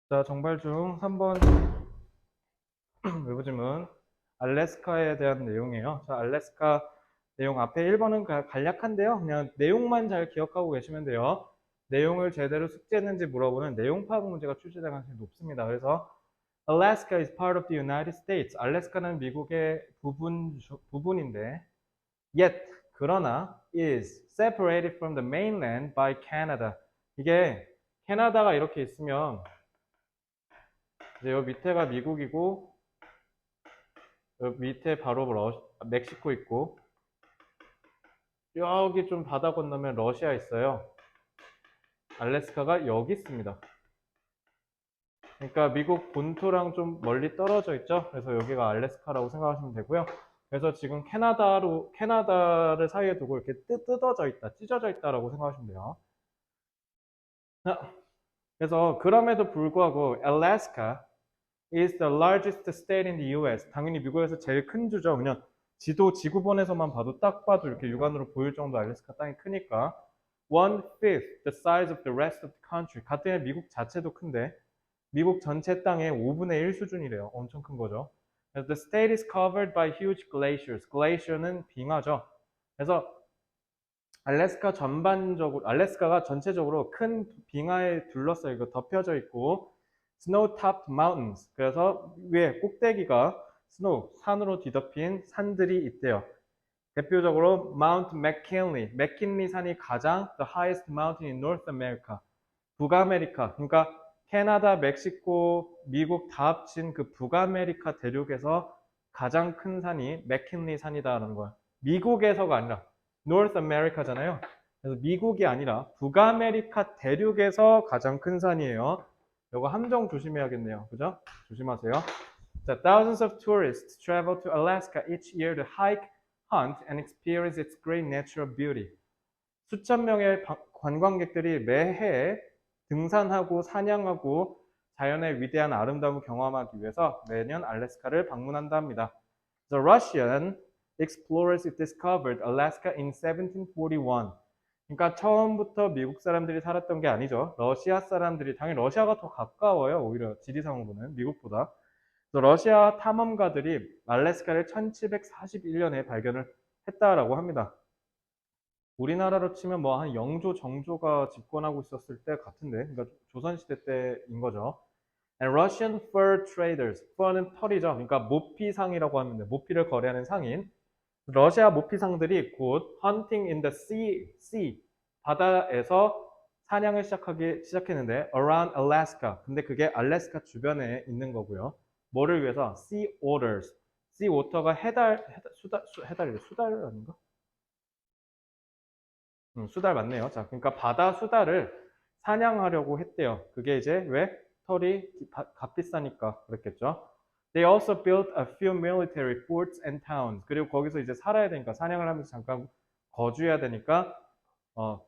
자, 정발 중 3번 외부 질문. 알래스카에 대한 내용이에요. 자, 알래스카 내용 앞에 1번은 간략한데요. 그냥 내용만 잘 기억하고 계시면 돼요. 내용을 제대로 숙지했는지 물어보는 내용 파악 문제가 출제될 가능성이 높습니다. 그래서 Alaska is part of the United States. 알래스카는 미국의 부분인데 yet 그러나 is separated from the mainland by Canada. 이게 캐나다가 이렇게 있으면 이제 요 밑에가 미국이고 요 밑에 바로 멕시코 있고 여기 좀 바다 건너면 러시아 있어요. 알래스카가 여기 있습니다. 그러니까 미국 본토랑 좀 멀리 떨어져 있죠. 그래서 여기가 알래스카라고 생각하시면 되고요. 그래서 지금 캐나다를 사이에 두고 이렇게 뜯어져 있다, 찢어져 있다라고 생각하시면 돼요. 그래서 그럼에도 불구하고 Alaska is the largest state in the US. 당연히 미국에서 제일 큰 주죠. 그냥 지구본에서만 봐도 딱 봐도 이렇게 육안으로 보일 정도 알래스카 땅이 크니까 1/5 the size of the rest of the country. 같은 미국 자체도 큰데 미국 전체 땅의 5분의 1 수준이래요. 엄청 큰 거죠. 그래서 the state is covered by huge glaciers. glacier는 빙하죠. 그래서 알래스카가 전체적으로 큰 빙하에 둘러싸여 있고 덮여져 있고 snow-topped mountains. 그래서 위에 꼭대기가 산으로 뒤덮인 산들이 있대요. 대표적으로 Mount McKinley, 맥킨리 산이 가장 the highest mountain in North America. 북아메리카, 그러니까 캐나다, 멕시코, 미국 다 합친 그 북아메리카 대륙에서 가장 큰 산이 맥킨리 산이다라는 거야. 미국에서가 아니라 North America잖아요. 그래서 미국이 아니라 북아메리카 대륙에서 가장 큰 산이에요. 이거 함정 조심해야겠네요. 그죠? 조심하세요. 자, thousands of tourists travel to Alaska each year to hike, hunt, and experience its great natural beauty. 수천 명의 관광객들이 매해 등산하고 사냥하고 자연의 위대한 아름다움을 경험하기 위해서 매년 알래스카를 방문한다 합니다. The Russian explorers discovered Alaska in 1741. 그러니까 처음부터 미국 사람들이 살았던 게 아니죠. 러시아 사람들이, 당연히 러시아가 더 가까워요. 오히려 지리상으로는 미국보다. 러시아 탐험가들이 알래스카를 1741년에 발견을 했다라고 합니다. 우리나라로 치면 뭐 한 영조, 정조가 집권하고 있었을 때 같은데, 그러니까 조선시대 때인 거죠. And Russian fur traders, fur는 털이죠. 그러니까 모피상이라고 하면 모피를 거래하는 상인. 러시아 모피상들이 곧 hunting in the sea, 바다에서 사냥을 시작했는데 around Alaska. 근데 그게 알래스카 주변에 있는 거고요. 뭐를 위해서? Sea otters. sea otter가 수달 아닌가? 수달 맞네요. 자, 그러니까 바다 수달을 사냥하려고 했대요. 그게 이제 왜? 털이 값비싸니까 그랬겠죠. They also built a few military forts and towns. 그리고 거기서 이제 살아야 되니까 사냥을 하면서 잠깐 거주해야 되니까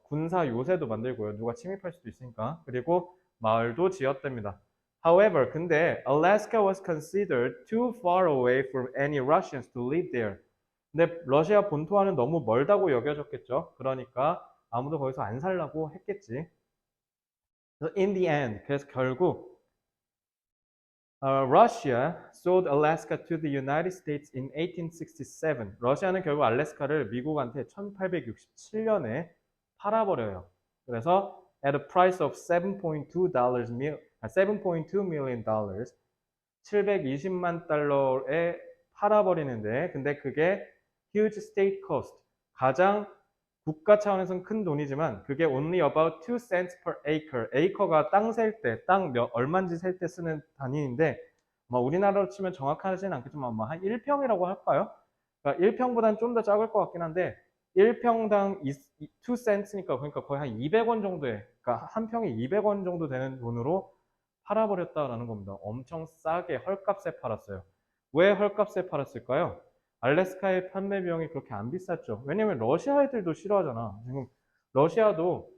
군사 요새도 만들고요. 누가 침입할 수도 있으니까. 그리고 마을도 지었답니다. However, 근데 Alaska was considered too far away from any Russians to live there. 근데 러시아 본토와는 너무 멀다고 여겨졌겠죠. 그러니까 아무도 거기서 안 살라고 했겠지. 그래서 in the end, 그래서 결국 Russia sold Alaska to the United States in 1867. 러시아는 결국 알래스카를 미국한테 1867년에 팔아버려요. 그래서 at a price of 7.2 million dollars, 720만 달러에 팔아버리는데, 근데 그게 huge state cost, 가장 국가 차원에서는 큰 돈이지만 그게 only about 2 cents per acre. acre가 땅 셀 때, 얼마인지 셀 때 쓰는 단위인데 뭐 우리나라로 치면 정확하지는 않겠지만 뭐 한 1평이라고 할까요? 그러니까 1평보다는 좀 더 작을 것 같긴 한데 1평당 2 cents니까 그러니까 거의 한 200원 정도에, 그러니까 한 평이 200원 정도 되는 돈으로 팔아버렸다라는 겁니다. 엄청 싸게 헐값에 팔았어요. 왜 헐값에 팔았을까요? 알래스카의 판매 비용이 그렇게 안 비쌌죠. 왜냐면 러시아 애들도 싫어하잖아. 지금 러시아도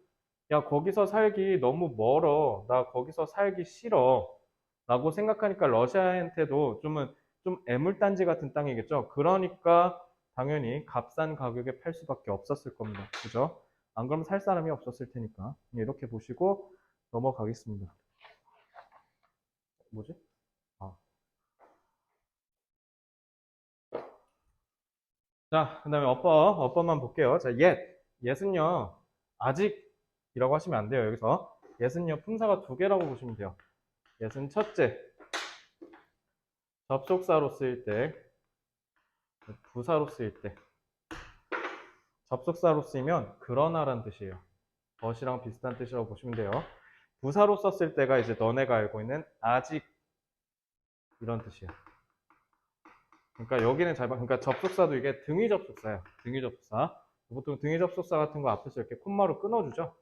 야 거기서 살기 너무 멀어. 나 거기서 살기 싫어. 라고 생각하니까 러시아한테도 좀 애물단지 같은 땅이겠죠. 그러니까 당연히 값싼 가격에 팔 수밖에 없었을 겁니다. 그죠? 안 그러면 살 사람이 없었을 테니까. 이렇게 보시고 넘어가겠습니다. 뭐지? 아. 자, 그 다음에 어법만 볼게요. 자, yet은요, 아직이라고 하시면 안 돼요, 여기서. yet은요, 품사가 두 개라고 보시면 돼요. yet은 첫째, 접속사로 쓰일 때, 부사로 쓰일 때. 접속사로 쓰이면 그러나란 뜻이에요. 것이랑 비슷한 뜻이라고 보시면 돼요. 부사로 썼을 때가 이제 너네가 알고 있는 아직 이런 뜻이에요. 그러니까 여기는 그러니까 접속사도 이게 등위 접속사예요. 등위 접속사. 보통 등위 접속사 같은 거 앞에서 이렇게 콤마로 끊어주죠.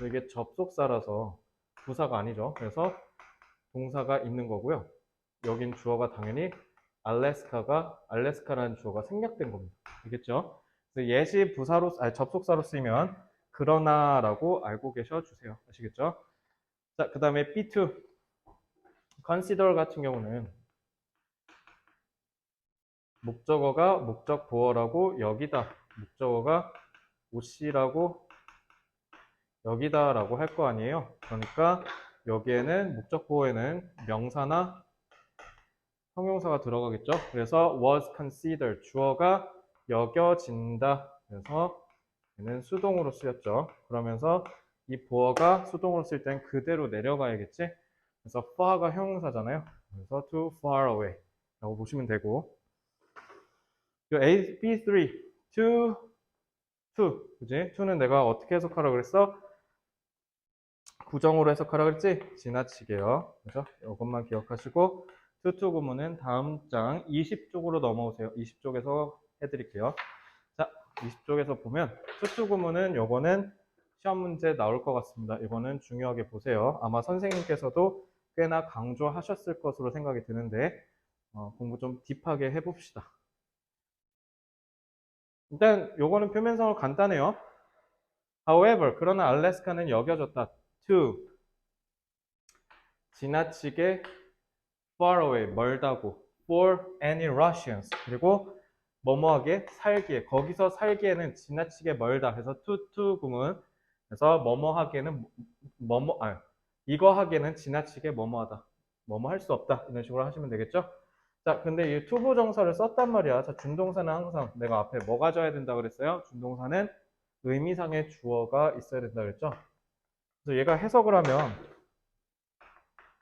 이게 접속사라서 부사가 아니죠. 그래서 동사가 있는 거고요. 여긴 주어가 당연히 알래스카라는 주어가 생략된 겁니다. 알겠죠? 예시 부사로, 접속사로 쓰이면 그러나라고 알고 계셔 주세요. 아시겠죠? 자, 그 다음에 B2 consider 같은 경우는 목적어가 목적 보어라고 여기다, 목적어가 OC라고 여기다 라고 할 거 아니에요. 그러니까 여기에는 목적 보어에는 명사나 형용사가 들어가겠죠. 그래서 was considered 주어가 여겨진다. 그래서 얘는 수동으로 쓰였죠. 그러면서 이 보어가 수동으로 쓸 땐 그대로 내려가야겠지. 그래서 far가 형용사잖아요. 그래서 too far away 라고 보시면 되고, B3 그지? to는 내가 어떻게 해석하라 그랬어? 부정으로 해석하라 그랬지? 지나치게요. 그래서 이것만 기억하시고 to 구문은 다음 장 20쪽으로 넘어오세요. 20쪽에서 해드릴게요. 자, 20쪽에서 보면 to 구문은 요거는 시험 문제 나올 것 같습니다. 이거는 중요하게 보세요. 아마 선생님께서도 꽤나 강조하셨을 것으로 생각이 드는데 공부 좀 딥하게 해봅시다. 일단 요거는 표면성으로 간단해요. However, 그러나 알래스카는 여겨졌다. To 지나치게 far away 멀다고 for any Russians 그리고 뭐뭐하게 살기에 거기서 살기에는 지나치게 멀다 해서 to 구문 그래서 뭐뭐하기에는 이거 하기에는 지나치게 뭐뭐하다 뭐뭐 할 수 없다 이런 식으로 하시면 되겠죠. 자, 근데 이 투부 정사를 썼단 말이야. 자, 준동사는 항상 내가 앞에 뭐 가져야 된다 그랬어요? 준동사는 의미상의 주어가 있어야 된다 그랬죠. 그래서 얘가 해석을 하면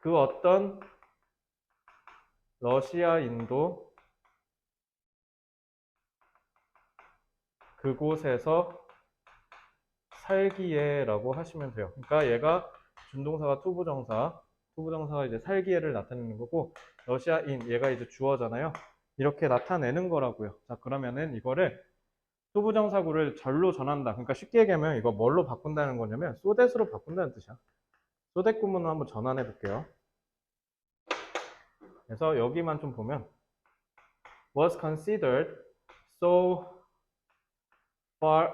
그 어떤 러시아인도 그곳에서 살기에 라고 하시면 돼요. 그러니까 얘가 준동사가 투부정사가 이제 살기에를 나타내는 거고 러시아인 얘가 이제 주어잖아요. 이렇게 나타내는 거라고요. 자, 그러면은 이거를 투부정사구를 절로 전한다. 그러니까 쉽게 얘기하면 이거 뭘로 바꾼다는 거냐면 소댓으로 바꾼다는 뜻이야. 소댓 구문을 한번 전환해 볼게요. 그래서 여기만 좀 보면 was considered so far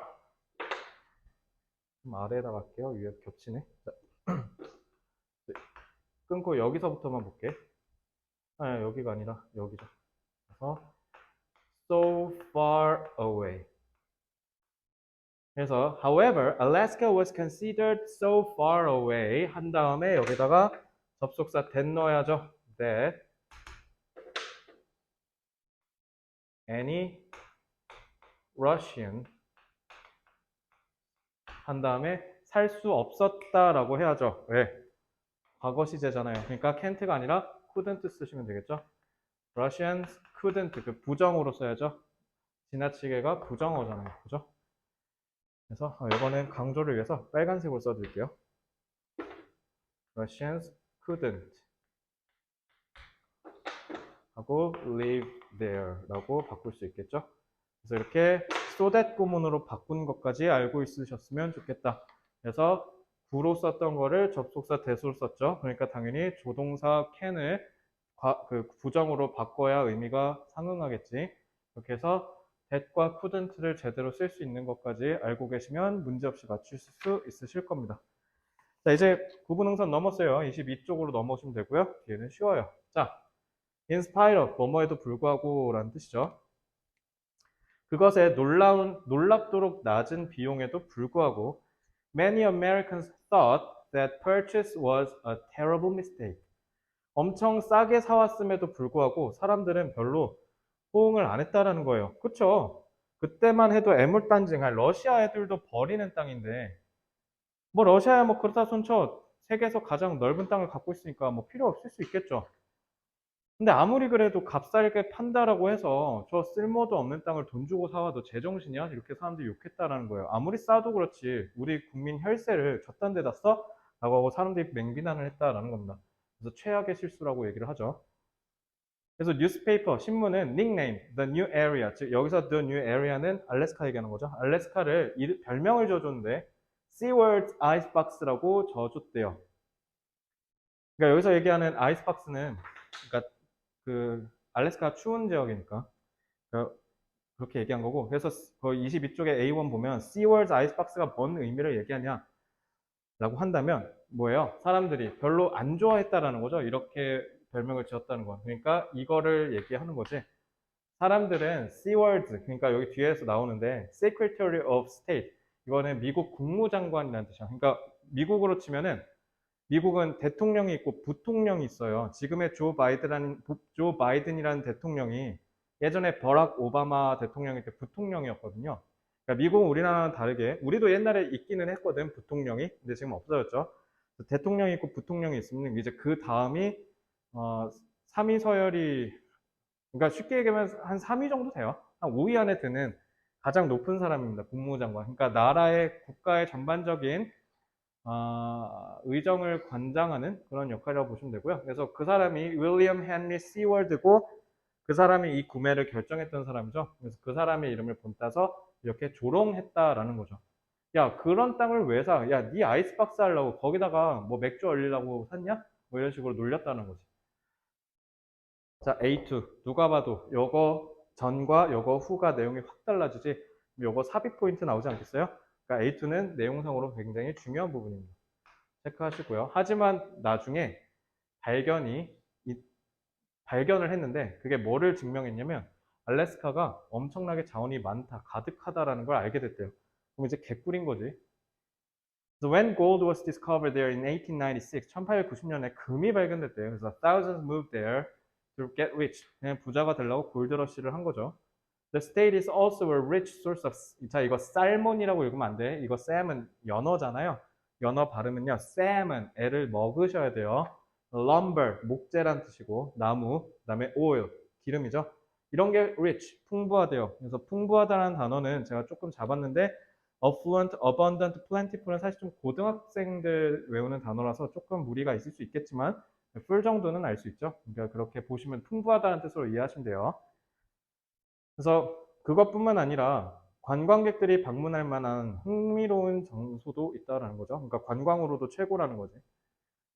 좀 아래에다 갈게요. 위에 겹치네. 자, 끊고 여기서부터만 볼게. 여기가 아니라 여기죠. 그래서 so far away. 그래서 however, Alaska was considered so far away 한 다음에 여기다가 접속사 that 넣어야죠. that any Russian 한 다음에 살 수 없었다라고 해야죠. 왜? 과거 시제잖아요. 그러니까 can't가 아니라 couldn't 쓰시면 되겠죠. Russians couldn't 그 부정으로 써야죠. 지나치게가 부정어잖아요. 그죠? 그래서 이거는 강조를 위해서 빨간색으로 써드릴게요. Russians couldn't 하고 live there 라고 바꿀 수 있겠죠. 그래서 이렇게 so that 구문으로 바꾼 것까지 알고 있으셨으면 좋겠다. 그래서 구로 썼던 거를 접속사 that으로 썼죠. 그러니까 당연히 조동사 can을 그 부정으로 바꿔야 의미가 상응하겠지. 이렇게 해서 that과 couldn't를 제대로 쓸 수 있는 것까지 알고 계시면 문제없이 맞출 수 있으실 겁니다. 자, 이제 구분응선 넘었어요. 22쪽으로 넘어오시면 되고요. 뒤에는 쉬워요. 자, in spite of, 뭐뭐에도 불구하고 라는 뜻이죠. 그것에 놀랍도록 낮은 비용에도 불구하고 many Americans thought that purchase was a terrible mistake. 엄청 싸게 사왔음에도 불구하고 사람들은 별로 호응을 안 했다라는 거예요. 그쵸? 그때만 해도 애물단지, 아니, 러시아 애들도 버리는 땅인데, 뭐 러시아야 뭐 그렇다 손쳐 세계에서 가장 넓은 땅을 갖고 있으니까 뭐 필요 없을 수 있겠죠. 근데 아무리 그래도 값싸게 판다라고 해서 저 쓸모도 없는 땅을 돈 주고 사와도 제정신이야? 이렇게 사람들이 욕했다라는 거예요. 아무리 싸도 그렇지 우리 국민 혈세를 저딴 데다 써? 라고 하고 사람들이 맹비난을 했다라는 겁니다. 그래서 최악의 실수라고 얘기를 하죠. 그래서 뉴스페이퍼, 신문은 닉네임, the new area, 즉 여기서 the new area는 알래스카 얘기하는 거죠. 알래스카를 별명을 줘줬는데 SeaWorld Icebox라고 줘줬대요. 그러니까 여기서 얘기하는 아이스박스는 그러니까 그 알래스카 추운 지역이니까 그러니까 그렇게 얘기한 거고 그래서 거의 22쪽에 A1 보면 SeaWorld Icebox가 뭔 의미를 얘기하냐 라고 한다면 뭐예요? 사람들이 별로 안 좋아했다라는 거죠. 이렇게 별명을 지었다는 건. 그러니까 이거를 얘기하는 거지. 사람들은 SeaWorld, 그러니까 여기 뒤에서 나오는데 Secretary of State, 이거는 미국 국무장관이라는 뜻이야. 그러니까 미국으로 치면은 미국은 대통령이 있고 부통령이 있어요. 지금의 조 바이든이라는 대통령이 예전에 버락 오바마 대통령일 때 부통령이었거든요. 그러니까 미국은 우리나라랑 다르게 우리도 옛날에 있기는 했거든 부통령이. 근데 지금 없어졌죠. 대통령이 있고 부통령이 있으면 이제 그 다음이 3위 서열이 그러니까 쉽게 얘기하면 한 3위 정도 돼요. 한 5위 안에 드는 가장 높은 사람입니다. 국무장관. 그러니까 나라의 국가의 전반적인 의정을 관장하는 그런 역할이라고 보시면 되고요. 그래서 그 사람이 윌리엄 헨리 시월드고 그 사람이 이 구매를 결정했던 사람이죠. 그래서 그 사람의 이름을 본따서 이렇게 조롱했다라는 거죠. 야, 그런 땅을 왜 사? 야, 네 아이스박스 하려고 거기다가 뭐 맥주 얼리려고 샀냐? 뭐 이런 식으로 놀렸다는 거지. 자, A2. 누가 봐도 요거 전과 요거 후가 내용이 확 달라지지. 요거 삽입 포인트 나오지 않겠어요? 그러니까 A2는 내용상으로 굉장히 중요한 부분입니다. 체크하시고요. 하지만 나중에 발견을 했는데 그게 뭐를 증명했냐면 알래스카가 엄청나게 자원이 많다, 가득하다라는 걸 알게 됐대요. 그럼 이제 개꿀인 거지. So when gold was discovered there in 1896, 1890년에 금이 발견됐대요. 그래서 thousands moved there to get rich. 그냥 부자가 되려고 골드러시를 한 거죠. The state is also a rich source of. 자, 이거 살몬이라고 읽으면 안 돼. 이거 쌈은 연어잖아요. 연어 발음은요. 쌈은 애를 먹으셔야 돼요. lumber 목재란 뜻이고 나무, 그다음에 oil 기름이죠. 이런 게 rich 풍부하대요. 그래서 풍부하다는 단어는 제가 조금 잡았는데 affluent, abundant, plentiful은 사실 좀 고등학생들 외우는 단어라서 조금 무리가 있을 수 있겠지만 full 정도는 알 수 있죠. 그러니까 그렇게 보시면 풍부하다는 뜻으로 이해하시면 돼요. 그래서 그것뿐만 아니라 관광객들이 방문할 만한 흥미로운 장소도 있다라는 거죠. 그러니까 관광으로도 최고라는 거지.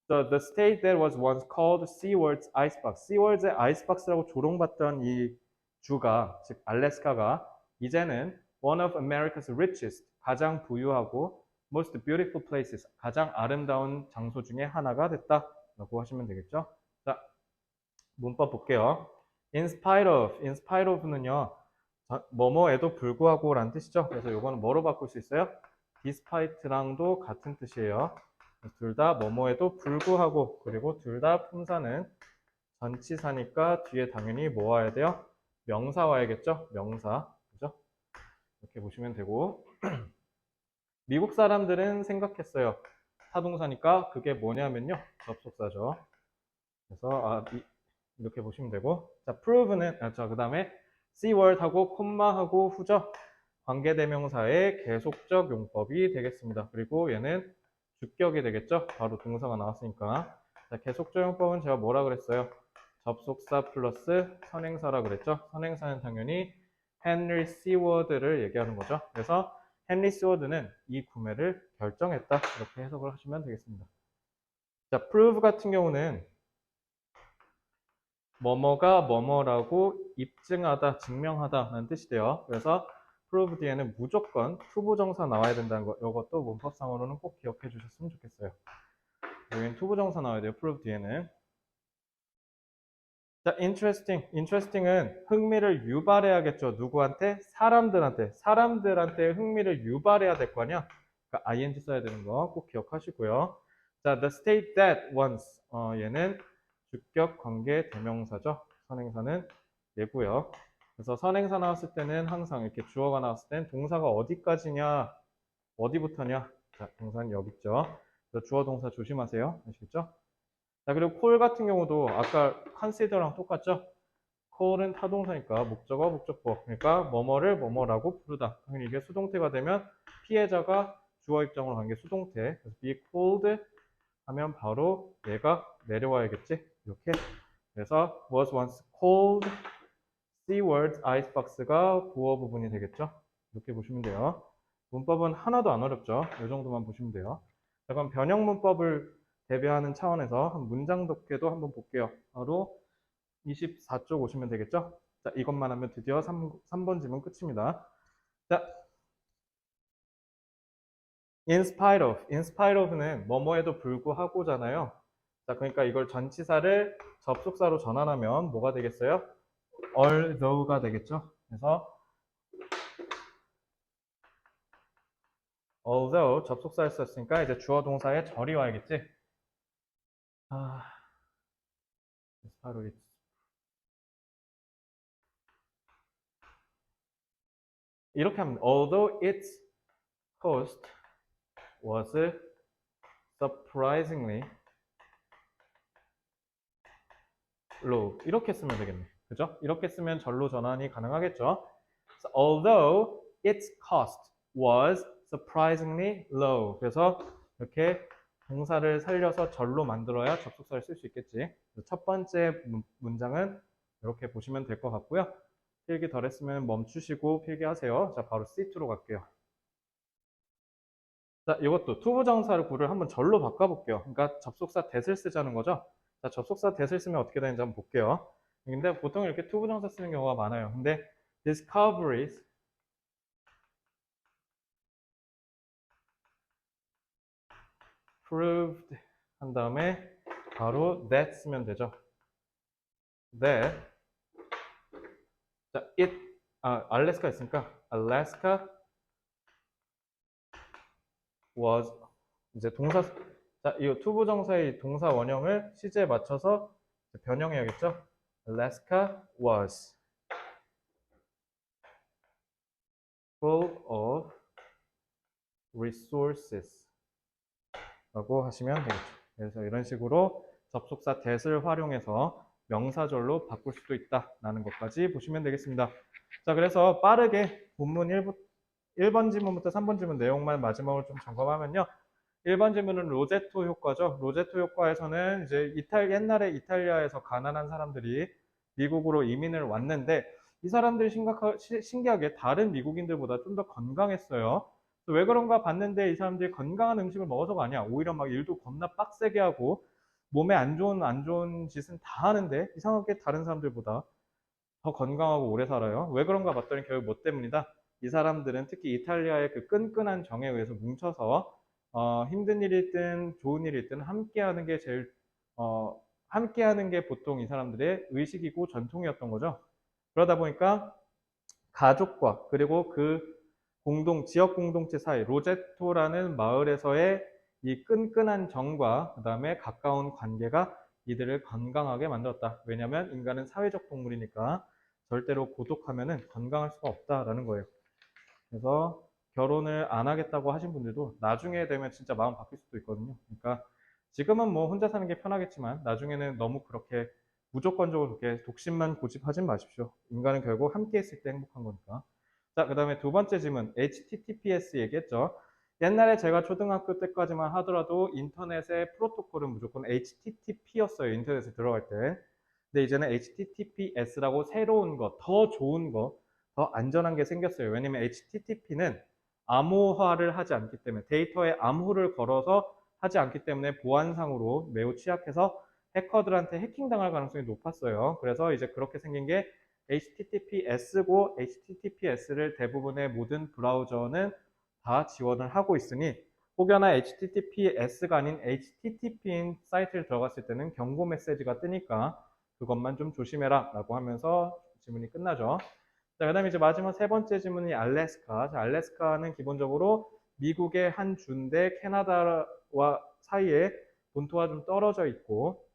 The state that was once called SeaWorld's Icebox. SeaWorld의 아이스박스라고 조롱받던 이 주가, 즉 알래스카가 이제는 one of America's richest, 가장 부유하고 most beautiful places, 가장 아름다운 장소 중에 하나가 됐다라고 하시면 되겠죠. 자, 문법 볼게요. In spite of는요, 뭐뭐에도 불구하고라는 뜻이죠. 그래서 이거는 뭐로 바꿀 수 있어요? despite랑도 같은 뜻이에요. 둘 다 뭐뭐에도 불구하고, 그리고 둘 다 품사는 전치사니까 뒤에 당연히 뭐 와야 돼요? 명사 와야겠죠? 명사. 그죠? 이렇게 보시면 되고. 미국 사람들은 생각했어요. 타동사니까 그게 뭐냐면요. 접속사죠. 그래서 이렇게 보시면 되고. 자, prove는, 그 다음에 SeaWorld하고 콤마하고 후죠. 관계대명사의 계속적 용법이 되겠습니다. 그리고 얘는 주격이 되겠죠. 바로 동사가 나왔으니까. 자, 계속적 용법은 제가 뭐라 그랬어요? 접속사 플러스 선행사라 그랬죠. 선행사는 당연히 헨리 시워드를 얘기하는 거죠. 그래서 헨리 시워드는 이 구매를 결정했다. 이렇게 해석을 하시면 되겠습니다. 자, prove 같은 경우는 뭐뭐가 뭐뭐라고 입증하다, 증명하다라는 뜻이 돼요. 그래서 prove 뒤에는 무조건 투부정사 나와야 된다는 거. 이것도 문법상으로는 꼭 기억해 주셨으면 좋겠어요. 여기는 투부정사 나와야 돼요. prove 뒤에는. 자, interesting은 흥미를 유발해야겠죠. 누구한테? 사람들한테. 사람들한테 흥미를 유발해야 될 거 아니야? 그러니까 ing 써야 되는 거 꼭 기억하시고요. 자, the state that once 얘는 주격 관계 대명사죠. 선행사는 얘고요. 그래서 선행사 나왔을 때는 항상 이렇게 주어가 나왔을 땐 동사가 어디까지냐, 어디부터냐. 자, 동사는 여기 있죠. 그래서 주어 동사 조심하세요. 아시겠죠? 자, 그리고 call 같은 경우도 아까 consider랑 똑같죠? call은 타동사니까 목적어, 목적보. 그러니까 뭐뭐를 뭐뭐라고 부르다. 당연히 이게 수동태가 되면 피해자가 주어 입장으로 간 게 수동태. 그래서 be called 하면 바로 얘가 내려와야겠지? 이렇게. 그래서 was once called seaward icebox가 보어 부분이 되겠죠? 이렇게 보시면 돼요. 문법은 하나도 안 어렵죠? 이 정도만 보시면 돼요. 자, 그럼 변형 문법을 대비하는 차원에서 한 문장 독해도 한번 볼게요. 바로 24쪽 오시면 되겠죠? 자, 이것만 하면 드디어 3번 지문 끝입니다. 자, in spite of는 뭐뭐에도 불구하고잖아요. 자, 그러니까 이걸 전치사를 접속사로 전환하면 뭐가 되겠어요? although가 되겠죠? 그래서 although 접속사를 썼으니까 이제 주어 동사에 절이 와야겠지? 아, 바로 이렇게 하면 although its cost was surprisingly low 이렇게 쓰면 되겠네. 그죠? 이렇게 쓰면 절로 전환이 가능하겠죠? So, although its cost was surprisingly low. 그래서 이렇게 동사를 살려서 절로 만들어야 접속사를 쓸 수 있겠지. 첫 번째 문장은 이렇게 보시면 될 것 같고요. 필기 덜 했으면 멈추시고 필기하세요. 자, 바로 C2로 갈게요. 자, 이것도 투부정사를 구를 한번 절로 바꿔볼게요. 그러니까 접속사 that을 쓰자는 거죠. 자, 접속사 that을 쓰면 어떻게 되는지 한번 볼게요. 근데 보통 이렇게 투부정사 쓰는 경우가 많아요. 근데 discoveries proved 한 다음에 바로 that 쓰면 되죠. that 자, 알래스카 있으니까 Alaska was 이제 동사 자, 이 투부정사의 동사 원형을 시제에 맞춰서 변형해야겠죠. Alaska was full of resources 라고 하시면 되겠죠. 그래서 이런 식으로 접속사 that을 활용해서 명사절로 바꿀 수도 있다라는 것까지 보시면 되겠습니다. 자, 그래서 빠르게 본문 1번 지문부터 3번 지문 내용만 마지막으로 좀 점검하면요. 1번 지문은 로제토 효과죠. 로제토 효과에서는 이제 옛날에 이탈리아에서 가난한 사람들이 미국으로 이민을 왔는데 이 사람들이 신기하게 다른 미국인들보다 좀 더 건강했어요. 왜 그런가 봤는데 이 사람들이 건강한 음식을 먹어서가 아니야. 오히려 막 일도 겁나 빡세게 하고 몸에 안 좋은 짓은 다 하는데 이상하게 다른 사람들보다 더 건강하고 오래 살아요. 왜 그런가 봤더니 결국 뭐 때문이다? 이 사람들은 특히 이탈리아의 그 끈끈한 정에 의해서 뭉쳐서 힘든 일이든 좋은 일이든 함께하는 게 함께하는 게 보통 이 사람들의 의식이고 전통이었던 거죠. 그러다 보니까 가족과 그리고 그 지역 공동체 사이, 로제토라는 마을에서의 이 끈끈한 정과 그 다음에 가까운 관계가 이들을 건강하게 만들었다. 왜냐하면 인간은 사회적 동물이니까 절대로 고독하면 건강할 수가 없다라는 거예요. 그래서 결혼을 안 하겠다고 하신 분들도 나중에 되면 진짜 마음 바뀔 수도 있거든요. 그러니까 지금은 뭐 혼자 사는 게 편하겠지만 나중에는 너무 그렇게 무조건적으로 그렇게 독심만 고집하진 마십시오. 인간은 결국 함께 했을 때 행복한 거니까. 자, 그 다음에 두 번째 질문, HTTPS 얘기했죠. 옛날에 제가 초등학교 때까지만 하더라도 인터넷의 프로토콜은 무조건 HTTP였어요. 인터넷에 들어갈 때. 근데 이제는 HTTPS라고 새로운 거, 더 좋은 거, 더 안전한 게 생겼어요. 왜냐면 HTTP는 암호화를 하지 않기 때문에 데이터에 암호를 걸어서 하지 않기 때문에 보안상으로 매우 취약해서 해커들한테 해킹당할 가능성이 높았어요. 그래서 이제 그렇게 생긴 게 HTTPS고 HTTPS를 대부분의 모든 브라우저는 다 지원을 하고 있으니 혹여나 HTTPS가 아닌 HTTP인 사이트를 들어갔을 때는 경고 메시지가 뜨니까 그것만 좀 조심해라 라고 하면서 질문이 끝나죠. 자, 그 다음에 이제 마지막 세 번째 질문이 알래스카. 자, 알래스카는 기본적으로 미국의 한 주인데 캐나다와 사이에 본토가 좀 떨어져 있고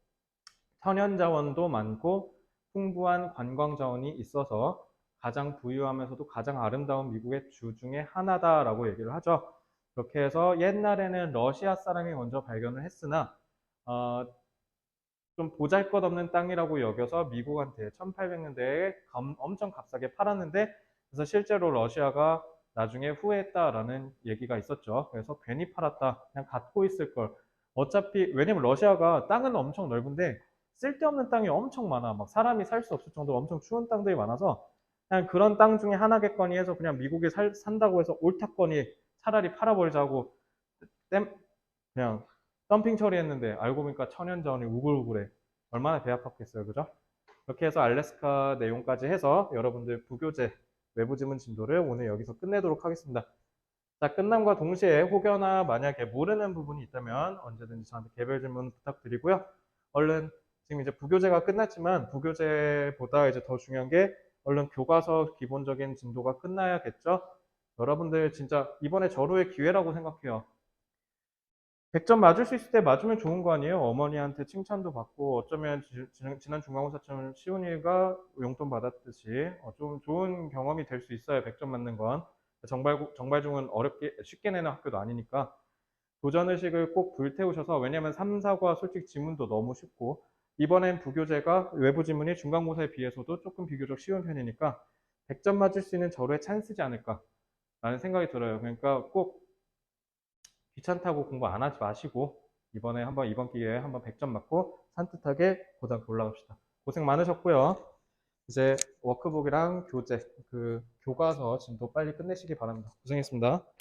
천연 자원도 많고 풍부한 관광 자원이 있어서 가장 부유하면서도 가장 아름다운 미국의 주 중에 하나다라고 얘기를 하죠. 그렇게 해서 옛날에는 러시아 사람이 먼저 발견을 했으나 좀 보잘것없는 땅이라고 여겨서 미국한테 1800년대에 엄청 값싸게 팔았는데, 그래서 실제로 러시아가 나중에 후회했다라는 얘기가 있었죠. 그래서 괜히 팔았다. 그냥 갖고 있을 걸. 어차피 왜냐면 러시아가 땅은 엄청 넓은데 쓸데없는 땅이 엄청 많아. 막 사람이 살 수 없을 정도로 엄청 추운 땅들이 많아서 그냥 그런 땅 중에 하나겠거니 해서 그냥 미국에 산다고 해서 옳다거니 차라리 팔아버리자고 그냥 덤핑 처리했는데 알고 보니까 천연자원이 우글우글해. 얼마나 배 아팠겠어요, 그죠? 이렇게 해서 알래스카 내용까지 해서 여러분들 부교재 외부 지문 진도를 오늘 여기서 끝내도록 하겠습니다. 자, 끝남과 동시에 혹여나 만약에 모르는 부분이 있다면 언제든지 저한테 개별 질문 부탁드리고요. 얼른 지금 이제 부교재가 끝났지만 부교재보다 이제 더 중요한 게 얼른 교과서 기본적인 진도가 끝나야겠죠? 여러분들 진짜 이번에 절호의 기회라고 생각해요. 100점 맞을 수 있을 때 맞으면 좋은 거 아니에요? 어머니한테 칭찬도 받고 어쩌면 지난 중간고사처럼 시운 일과 용돈 받았듯이 좀 좋은 경험이 될 수 있어요. 100점 맞는 건. 정발중은 어렵게 쉽게 내는 학교도 아니니까 도전의식을 꼭 불태우셔서, 왜냐면 3, 4과 솔직히 지문도 너무 쉽고 이번엔 부교재가 외부 지문이 중간고사에 비해서도 조금 비교적 쉬운 편이니까 100점 맞을 수 있는 절호의 찬스지 않을까 라는 생각이 들어요. 그러니까 꼭 귀찮다고 공부 안 하지 마시고 이번에 한번 이번 기회에 한번 100점 맞고 산뜻하게 고등학교 올라갑시다. 고생 많으셨고요. 이제 워크북이랑 교재, 교과서 진도 빨리 끝내시기 바랍니다. 고생했습니다.